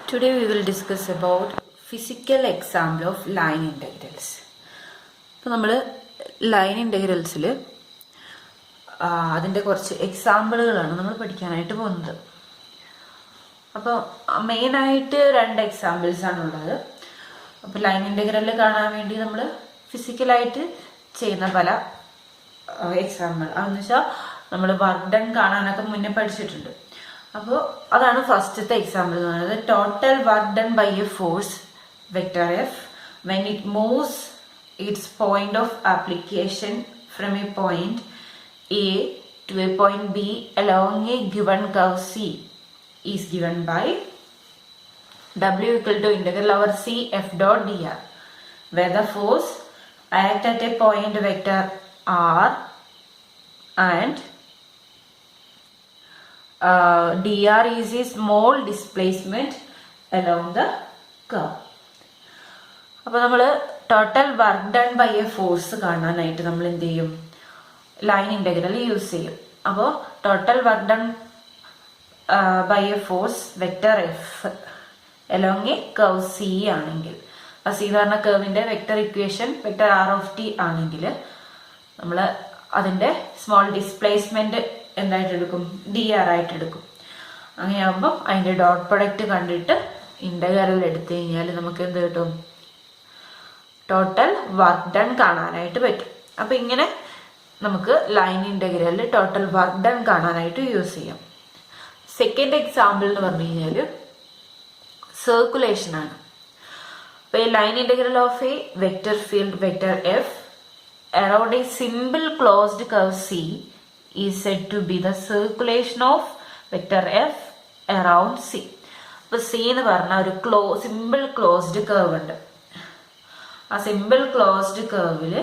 Today we will discuss about physical example of line integrals. അപ്പോൾ നമ്മൾ line ഇൻ്റഗ്രൽസിൽ അതിൻ്റെ കുറച്ച് എക്സാമ്പിളുകളാണ് നമ്മൾ പഠിക്കാനായിട്ട് പോകുന്നത്. അപ്പോൾ മെയിനായിട്ട് 2 എക്സാമ്പിൾസാണ് ഉള്ളത്. അപ്പോൾ ലൈൻ ഇൻ്റഗ്രലിൽ കാണാൻ വേണ്ടി നമ്മൾ ഫിസിക്കലായിട്ട് ചെയ്യുന്ന പല എക്സാമ്പിൾ അതെന്ന് വെച്ചാൽ നമ്മൾ വർക്ക് ഡൺ കാണാനൊക്കെ മുന്നേ പഠിച്ചിട്ടുണ്ട്. അപ്പോൾ അതാണ് ഫസ്റ്റത്തെ എക്സാമ്പിൾ എന്ന് പറയുന്നത്. Total work done by a force vector F when it moves its point of application from a point A to a point B along a given curve C is given by W equal to integral over C F dot dr, where the force act at a point vector R and dr is a small displacement along the curve. അപ്പോൾ നമ്മൾ total work done by a force കാണാനായിട്ട് നമ്മൾ എന്ത് ചെയ്യും? Line integral use ചെയ്യും. അപ്പോൾ total work done by a force vector F along a curve C ആണെങ്കിൽ, ആ സി എന്ന് പറഞ്ഞ കർവിൻ്റെ vector equation vector r of t ആണെങ്കിൽ നമ്മൾ അതിൻ്റെ സ്മോൾ ഡിസ്പ്ലേസ്മെൻറ്റ് എന്തായിട്ട് എടുക്കും? ഡി ആർ ആയിട്ട് എടുക്കും. അങ്ങനെയാകുമ്പം അതിൻ്റെ ഡോട്ട് പ്രൊഡക്റ്റ് കണ്ടിട്ട് ഇൻ്റഗ്രൽ എടുത്തു കഴിഞ്ഞാൽ നമുക്ക് എന്ത് കിട്ടും? ടോട്ടൽ വർക്ക് ഡൺ കാണാനായിട്ട് പറ്റും. അപ്പം ഇങ്ങനെ നമുക്ക് ലൈൻ ഇൻ്റഗ്രലിൽ ടോട്ടൽ വർക്ക് ഡൺ കാണാനായിട്ട് യൂസ് ചെയ്യാം. സെക്കൻഡ് എക്സാമ്പിൾ എന്ന് പറഞ്ഞു കഴിഞ്ഞാൽ സർക്കുലേഷൻ ആണ്. അപ്പോൾ ഈ line integral of A vector field vector F around a simple closed curve C is said to be the circulation of vector F around C. അപ്പോൾ C എന്ന് പറഞ്ഞാൽ ഒരു സിമ്പിൾ ക്ലോസ്ഡ് കർവ് ഉണ്ട്. ആ സിമ്പിൾ ക്ലോസ്ഡ് കർവിൽ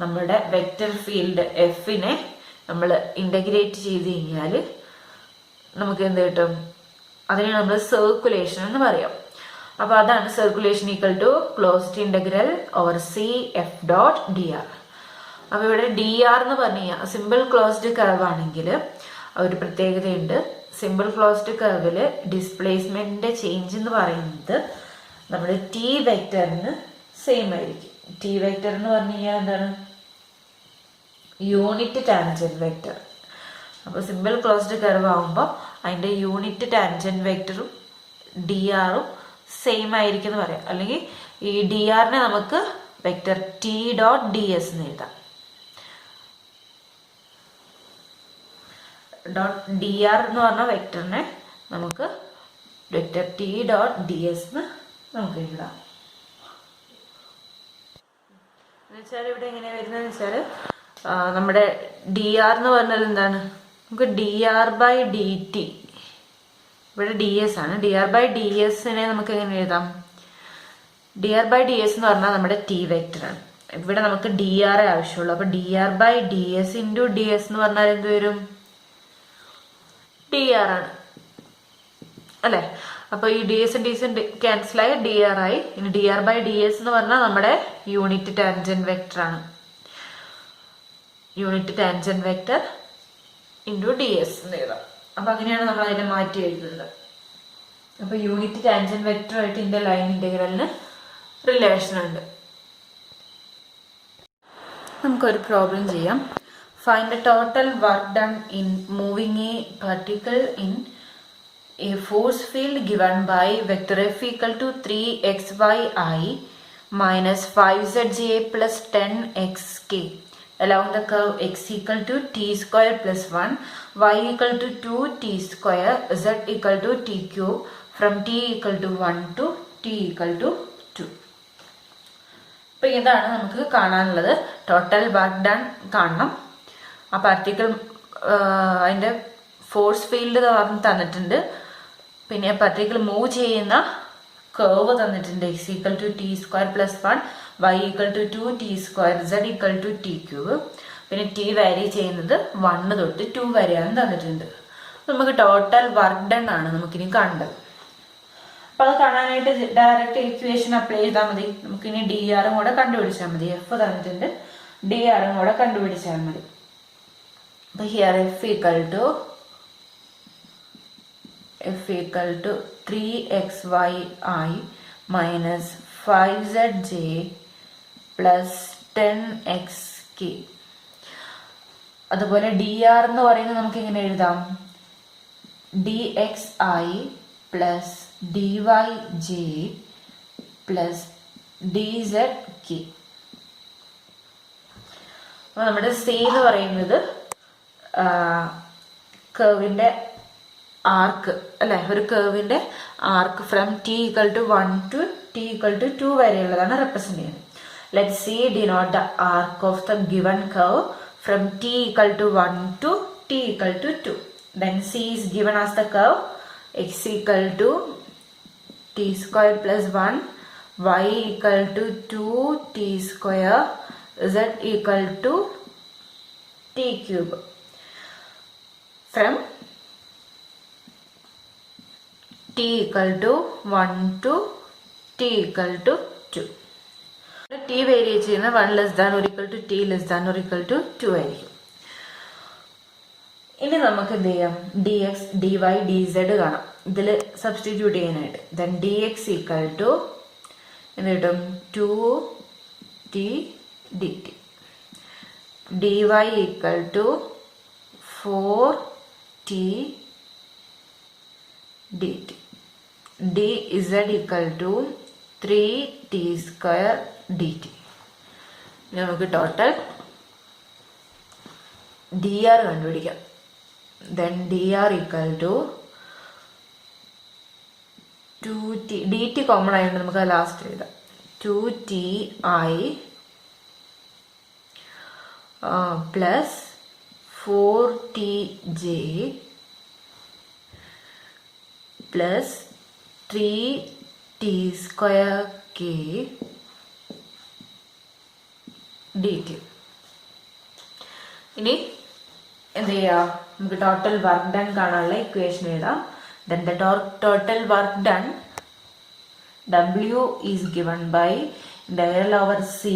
നമ്മുടെ vector field എഫിനെ നമ്മൾ ഇൻ്റഗ്രേറ്റ് ചെയ്ത് കഴിഞ്ഞാൽ നമുക്ക് എന്ത് കിട്ടും? അതിനെ നമ്മൾ സർക്കുലേഷൻ എന്ന് പറയാം. അപ്പോൾ അതാണ് circulation equal to closed integral over C F dot D R. അപ്പോൾ ഇവിടെ ഡി ആർ എന്ന് പറഞ്ഞു കഴിഞ്ഞാൽ സിമ്പിൾ ക്ലോസ്ഡ് കർവ് ആണെങ്കിൽ ഒരു പ്രത്യേകതയുണ്ട്. സിമ്പിൾ ക്ലോസ്ഡ് കർവിൽ ഡിസ്പ്ലേസ്മെന്റിന്റെ ചേഞ്ച് എന്ന് പറയുന്നത് നമ്മുടെ ടി വെക്ടറിന് സെയിം ആയിരിക്കും. ടി വെക്ടർ എന്ന് പറഞ്ഞു കഴിഞ്ഞാൽ എന്താണ്? Unit tangent vector. അപ്പോൾ സിമ്പിൾ ക്ലോസ്ഡ് കർവ് ആകുമ്പോൾ അതിൻ്റെ യൂണിറ്റ് ടാൻജന്റ് വെക്ടറും ഡി ആറും സെയിം ആയിരിക്കും എന്ന് പറയാം. അല്ലെങ്കിൽ ഈ ഡി ആറിനെ നമുക്ക് vector T dot D S എന്ന് എഴുതാം. ഡോട്ട് ഡി ആർ എന്ന് പറഞ്ഞ വെക്ടറിനെ നമുക്ക് vector T dot D S എന്ന് നമുക്ക് എഴുതാം. എന്നുവെച്ചാൽ ഇവിടെ എങ്ങനെയാണ് വരുന്നതെന്ന് വെച്ചാൽ നമ്മുടെ ഡി ആർ എന്ന് പറഞ്ഞാൽ എന്താണ്? നമുക്ക് D R by D T, ഇവിടെ ഡി എസ് ആണ്. ഡി ആർ ബൈ ഡി എസിനെ നമുക്ക് എങ്ങനെ എഴുതാം? D R by D S എന്ന് പറഞ്ഞാൽ നമ്മുടെ ടി വെക്ടറാണ്. ഇവിടെ നമുക്ക് ഡി ആർ ആവശ്യമുള്ളൂ. അപ്പോൾ D R by D S into D S എന്ന് പറഞ്ഞാൽ എന്ത് വരും? ഡി ആർ ആണ് അല്ലേ? അപ്പോൾ ഈ ഡി എസ് ഡി എസ് ക്യാൻസലായി ഡി ആർ ആയി. ഇനി d R by D S എന്ന് പറഞ്ഞാൽ നമ്മുടെ യൂണിറ്റ് ടാൻജന്റ് വെക്ടർ ആണ്. Unit tangent vector into D S എന്ന് എഴുതാം. അപ്പം അങ്ങനെയാണ് നമ്മൾ അതിനെ മാറ്റി എഴുതുന്നത്. അപ്പോൾ യൂണിറ്റ് ടാൻജന്റ് വെക്ടറുമായിട്ട് ഇതിൻ്റെ ലൈൻ ഇൻ്റഗ്രലിന് റിലേഷൻ ഉണ്ട്. നമുക്കൊരു പ്രോബ്ലം ചെയ്യാം. Find the total work done in moving a particle in a force field given by vector F equal to 3xyi minus 5zj plus 10xk along the curve x equal to t square plus 1, y equal to 2t square, z equal to t cube from t equal to 1 to t equal to 2. അപ്പോൾ ഇതാണ് നമുക്ക് കാണാനുള്ളത്. Total work done കാണണം. ആ particle അതിൻ്റെ force field തന്നിട്ടുണ്ട്. പിന്നെ particle move ചെയ്യുന്ന കർവ് തന്നിട്ടുണ്ട്. X equal to T square plus 1, Y equal to 2t square, zed equal to T cube. പിന്നെ ടി വാരി ചെയ്യുന്നത് 1 തൊട്ട് 2 വരെയാണ് തന്നിട്ടുണ്ട്. നമുക്ക് ടോട്ടൽ വർക്ക് ഡൺ ആണ് നമുക്കിനി കാണേണ്ടത്. അപ്പോൾ അത് കാണാനായിട്ട് ഡയറക്റ്റ് ഇക്വേഷൻ അപ്ലൈ ചെയ്താൽ മതി. നമുക്കിനി ഡി ആറും കൂടെ കണ്ടുപിടിച്ചാൽ മതി. എഫ് തന്നിട്ടുണ്ട്, ഡി ആറും കൂടെ കണ്ടുപിടിച്ചാൽ മതി. അപ്പോൾ here F equal to f equal to 3xyi minus 5zj plus 10xk. അതുപോലെ ഡി ആർ എന്ന് പറയുന്നത് നമുക്ക് എങ്ങനെ എഴുതാം? D x i plus d y j plus d z k. അപ്പോൾ നമ്മുടെ സി എന്ന് പറയുന്നത് കർവിൻ്റെ ആർക്ക് അല്ലെ, ഒരു കർവിൻ്റെ arc from t equal to 1 to t equal to 2 വരെയുള്ളതാണ് റെപ്രസെന്റ് ചെയ്യുന്നത്. Let C denote the arc of the given curve from t equal to 1 to t equal to 2. Then C is given as the curve x equal to t square plus 1, y equal to 2t square, z equal to t cube. From t equal to 1 to t equal to 2. T vary ചെയ്യുന്ന 1 less than or equal to T less than or equal to 2 ആയിരിക്കും. ഇനി നമുക്ക് എന്ത് ചെയ്യാം? D X D Y D zed കാണാം ഇതിൽ substitute ചെയ്യാനായിട്ട്. Then D X equal to എന്ത് കിട്ടും? 2t dt. D Y equal to 4t dt. D zed equal to 3t square dt. നമുക്ക് ടോട്ടൽ ഡി ആർ കണ്ടുപിടിക്കാം. Then D R equal to 2t, D T common ആയതുകൊണ്ട് നമുക്ക് last എഴുതാം. 2ti plus 4tj plus 3t square k dt. ഇനി എന്ത് ചെയ്യാം? നമുക്ക് total work done കാണാനുള്ള ഇക്വേഷൻ എഴുതാം. Then the total work done W is given by integral over C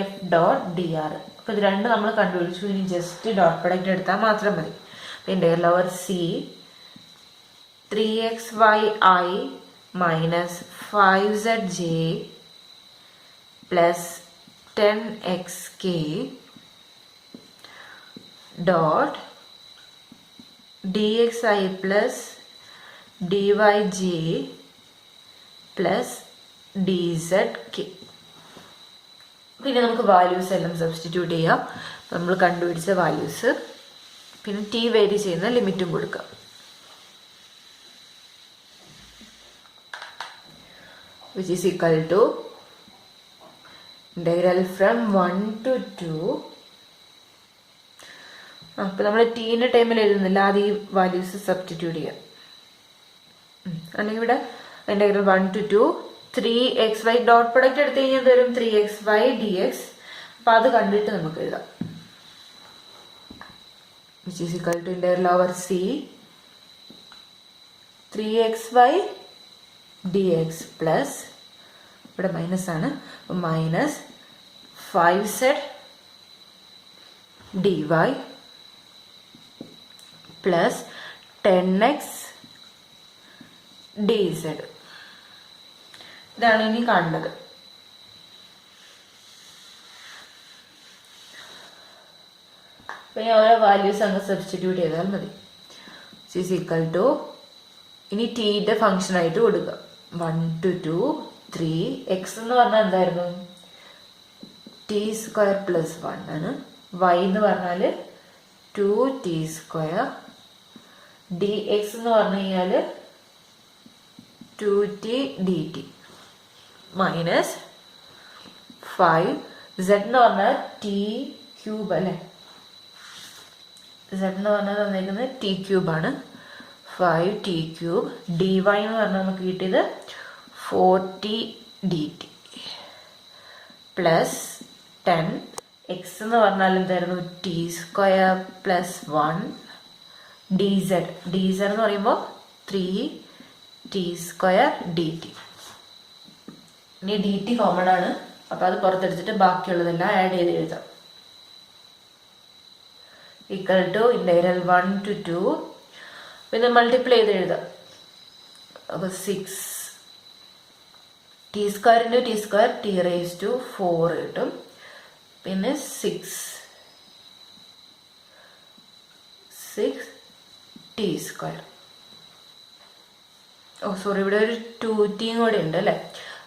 F dot dr. അപ്പോൾ ഇത് രണ്ട് നമ്മൾ കണ്ടുപിടിച്ചു. ഇനി ജസ്റ്റ് ഡോട്ട് പ്രൊഡക്റ്റ് എടുത്താൽ മാത്രം മതി. integral over C 3xyi minus 5zj plus 10xk dot dxi plus dyj plus dzk. പിന്നെ നമുക്ക് വാല്യൂസ് എല്ലാം സബ്സ്റ്റിറ്റ്യൂട്ട് ചെയ്യാം. നമ്മൾ കണ്ടുപിടിച്ച വാല്യൂസ്, പിന്നെ ടി വേരി ചെയ്യുന്ന ലിമിറ്റും കൊടുക്കാം. which is equal to integral from 1 to 2. അപ്പോൾ നമ്മൾ ടീൻ്റെ ടൈമിൽ എഴുതുന്നില്ല, അത് ഈ വാല്യൂസ് സബ്സ്റ്റിറ്റ്യൂട്ട് ചെയ്യാം. അല്ലെങ്കിൽ ഇവിടെ integral 1 to 2 3xy dot product എടുത്തു കഴിഞ്ഞാൽ തരും 3xy dx. അപ്പം അത് കണ്ടിട്ട് നമുക്ക് എഴുതാം. which is equal to integral over c 3xy dx plus ഇവിടെ മൈനസ് ആണ്, minus 5z dy plus 10x dz. ഇതാണ് ഇനി കാണുന്നത്. പിന്നെ ഓരോ വാല്യൂസ് അങ്ങ് സബ്സ്റ്റിറ്റ്യൂട്ട് ചെയ്താൽ മതി. ഇസ് ഈക്വൽ ടു ഇനി ടീൻ്റെ ഫംഗ്ഷൻ ആയിട്ട് കൊടുക്കുക. 1 to 2 3 എക്സ് എന്ന് പറഞ്ഞാൽ എന്തായിരുന്നു? ടി സ്ക്വയർ പ്ലസ് 1 ആണ്. വൈ എന്ന് പറഞ്ഞാൽ 2t സ്ക്വയർ. ഡി എക്സ് എന്ന് പറഞ്ഞു കഴിഞ്ഞാൽ 2t dt മൈനസ് 5. z എന്ന് പറഞ്ഞാൽ ടി ക്യൂബ് അല്ലേ, z എന്ന് പറഞ്ഞാൽ തന്നിരിക്കുന്നത് ടി ക്യൂബ് ആണ്. 5t cube. dy എന്ന് പറഞ്ഞാൽ നമുക്ക് കിട്ടിയത് 4t dt പ്ലസ് 10. എക്സ് എന്ന് പറഞ്ഞാൽ എന്തായിരുന്നു? T square plus 1 dz. dz എന്ന് പറയുമ്പോൾ 3t സ്ക്വയർ dt. ഇനി dt കോമൺ ആണ്, അപ്പം അത് പുറത്തെടുത്തിട്ട് ബാക്കിയുള്ളതെല്ലാം ആഡ് ചെയ്ത് എഴുതാം. ഈക്വൽ ടു ഇന്റഗ്രൽ 1 to 2 പിന്നെ മൾട്ടിപ്ലൈ ചെയ്ത് എഴുതാം. അപ്പോൾ 6 t square into T square T raise to 4 കിട്ടും. പിന്നെ 6 t സ്ക്വയർ. സോറി, ഇവിടെ ഒരു 2t കൂടെ ഉണ്ട് അല്ലേ.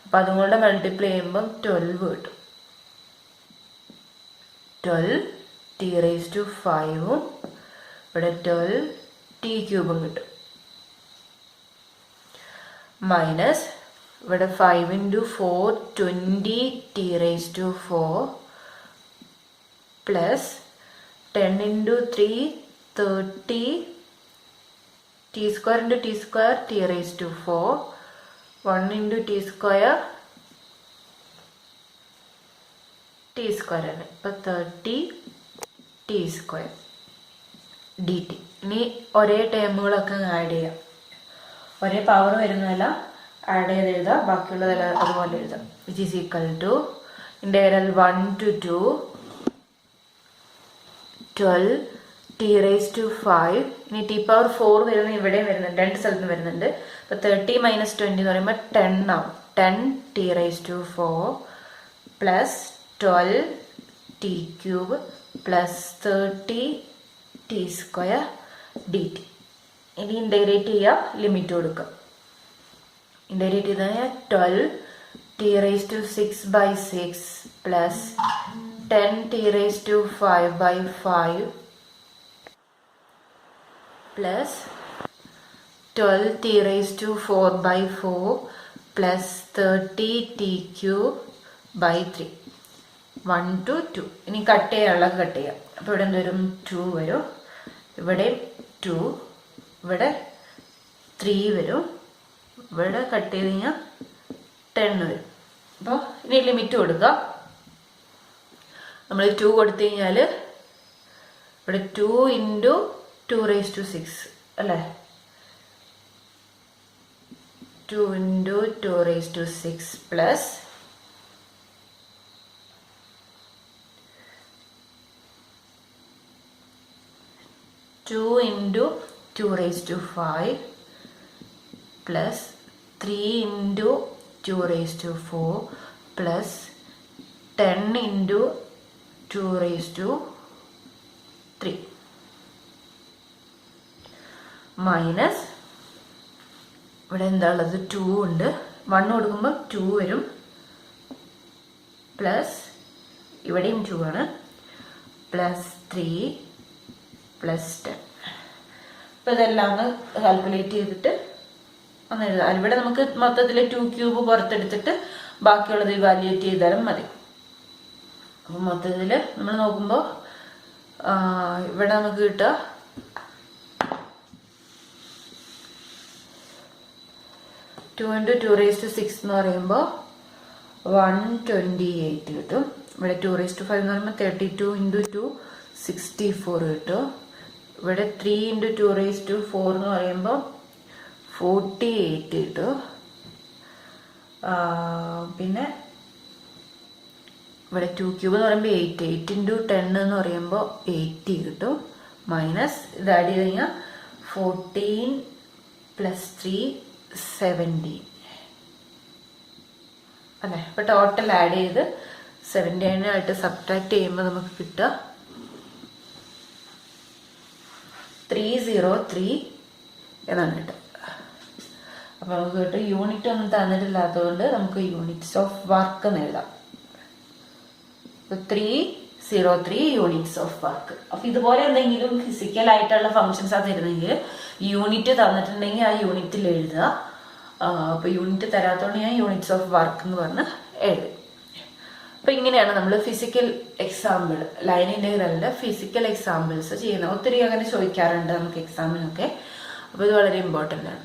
അപ്പം അതും കൂടെ മൾട്ടിപ്ലൈ ചെയ്യുമ്പം 12 കിട്ടും. 12 t റേസ് ടു 5 ഇവിടെ 12 t ക്യൂബും കിട്ടും. മൈനസ് ഇവിടെ 5 into 4 20 t raise to 4 plus 10 into 3 30 t square into T square T raise to 4 1 into T square T square ആണ്. ഇപ്പം 30 t സ്ക്വയർ ഡി ടി. ഇനി ഒരേ ടേമുകളൊക്കെ ആഡ് ചെയ്യാം. ഒരേ പവർ വരുന്നതെല്ലാം ആഡ് ചെയ്ത് എഴുതാം, ബാക്കിയുള്ളതെല്ലാം അതുപോലെ എഴുതാം. Which is equal to integral 1 to 2 12 t raise to 5. ഇനി ടി പവർ 4 വരുന്ന ഇവിടെ വരുന്നുണ്ട്, രണ്ട് സ്ഥലത്തും വരുന്നുണ്ട്. അപ്പോൾ 30 മൈനസ് 20 എന്ന് പറയുമ്പോൾ 10 ആവും. 10 t raise to 4 plus 12 t cube plus 30 t square D T. ഇനി ഇൻ്റഗ്രേറ്റ് ചെയ്യുക, ലിമിറ്റ് കൊടുക്കുക. ഇൻ്റഗ്രേറ്റ് ചെയ്ത് കഴിഞ്ഞാൽ 12 t raise to 6/6 plus 10 t raise to 5/5 plus 12 t raise to 4/4 plus 30 t cube by 3 1 to 2. ഇനി cut ചെയ്യാനുള്ളത് cut ചെയ്യാം. അപ്പോൾ ഇവിടെ എന്ത് വരും? 2 വരും. ഇവിടെ 2, ഇവിടെ 3 വരും. ഇവിടെ കട്ട് ചെയ്ത് കഴിഞ്ഞാൽ 10 വരും. അപ്പോൾ ഇനി ലിമിറ്റ് കൊടുക്കുക. നമ്മൾ 2 കൊടുത്തു കഴിഞ്ഞാൽ ഇവിടെ 2 ഇൻറ്റു 2 റേസ് ടു 6 അല്ലേ. 2 into 2 raise to 6 plus 2 into 2 raise to 5 plus 3 into 2 raise to 4 plus 10 into 2 raise to 3 minus ഇവിടെ എന്താ ഉള്ളത്? 2 ഉണ്ട്. 1 കൊടുക്കുമ്പോൾ 2 വരും. പ്ലസ് ഇവിടെയും 2 ആണ്. Plus 3 plus 10. അപ്പോൾ ഇതെല്ലാം ഒന്ന് കാൽക്കുലേറ്റ് ചെയ്തിട്ട് ഒന്ന് എഴുതാം. ഇവിടെ നമുക്ക് മൊത്തത്തിൽ 2 ക്യൂബ് പുറത്തെടുത്തിട്ട് ബാക്കിയുള്ളത് ഇവാലുവേറ്റ് ചെയ്താലും മതി. അപ്പോൾ മൊത്തത്തിൽ നമ്മൾ നോക്കുമ്പോൾ ഇവിടെ നമുക്ക് കിട്ടുക 2 ഇൻറ്റു 2 റേസ് ടു 6 എന്ന് പറയുമ്പോൾ 128 കിട്ടും. ഇവിടെ 2 റേസ് ടു 5 എന്ന് പറയുമ്പോൾ 32 ഇൻറ്റു 2 64 കിട്ടും. ഇവിടെ 3 ഇൻറ്റു 2 റേസ് ടു 4 എന്ന് പറയുമ്പോൾ 48 കിട്ടും. പിന്നെ ഇവിടെ 2 ക്യൂബ് എന്ന് പറയുമ്പോൾ 8 ഇൻറ്റു 10 എന്ന് പറയുമ്പോൾ 80 കിട്ടും. മൈനസ് ഇത് ആഡ് ചെയ്ത് കഴിഞ്ഞാൽ 14 പ്ലസ് 3 17 അല്ലേ. അപ്പോൾ ടോട്ടൽ ആഡ് ചെയ്ത് 17 ആയിട്ട് സബ്ട്രാക്ട് ചെയ്യുമ്പോൾ നമുക്ക് കിട്ടുക 303 എന്നാണ് കിട്ടുക. അപ്പോൾ നമുക്ക് കിട്ടും. യൂണിറ്റ് ഒന്നും തന്നിട്ടില്ലാത്തതുകൊണ്ട് നമുക്ക് യൂണിറ്റ്സ് ഓഫ് വർക്ക് എന്ന് എഴുതാം. 303 യൂണിറ്റ്സ് ഓഫ് വർക്ക്. അപ്പോൾ ഇതുപോലെ എന്തെങ്കിലും ഫിസിക്കൽ ആയിട്ടുള്ള ഫങ്ഷൻസ് ആണ് തരുന്നെങ്കിൽ യൂണിറ്റ് തന്നിട്ടുണ്ടെങ്കിൽ ആ യൂണിറ്റിൽ എഴുതുക. അപ്പോൾ യൂണിറ്റ് തരാത്തതുകൊണ്ട് ഞാൻ യൂണിറ്റ്സ് ഓഫ് വർക്ക് എന്ന് പറഞ്ഞ് എഴുതും. അപ്പോൾ ഇങ്ങനെയാണ് നമ്മൾ ഫിസിക്കൽ എക്സാമ്പിൾ, ലൈൻ ഇൻ്റഗ്രലിൻ്റെ ഫിസിക്കൽ എക്സാമ്പിൾസ് ചെയ്യുന്നത്. ഒത്തിരി അങ്ങനെ ചോദിക്കാറുണ്ട് നമുക്ക് എക്സാമിനൊക്കെ. അപ്പോൾ ഇത് വളരെ ഇമ്പോർട്ടൻ്റ് ആണ്.